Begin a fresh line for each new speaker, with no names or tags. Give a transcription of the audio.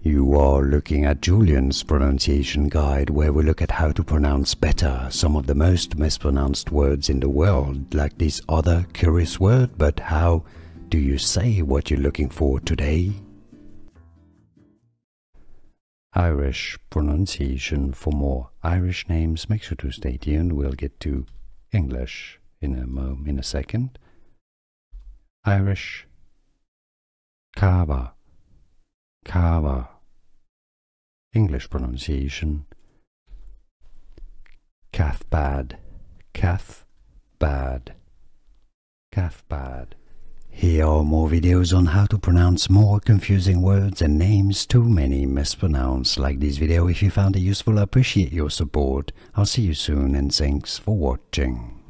You are looking at Julian's pronunciation guide, where we look at how to pronounce better some of the most mispronounced words in the world, like this other curious word. But how do you say what you're looking for today? Irish pronunciation. For more Irish names, make sure to stay tuned. We'll get to English in a second. Irish: Cava, Cava. English pronunciation: Cathbad, Cathbad, Cathbad. Here are more videos on how to pronounce more confusing words and names too many mispronounced. Like this video if you found it useful. I appreciate your support. I'll see you soon and thanks for watching.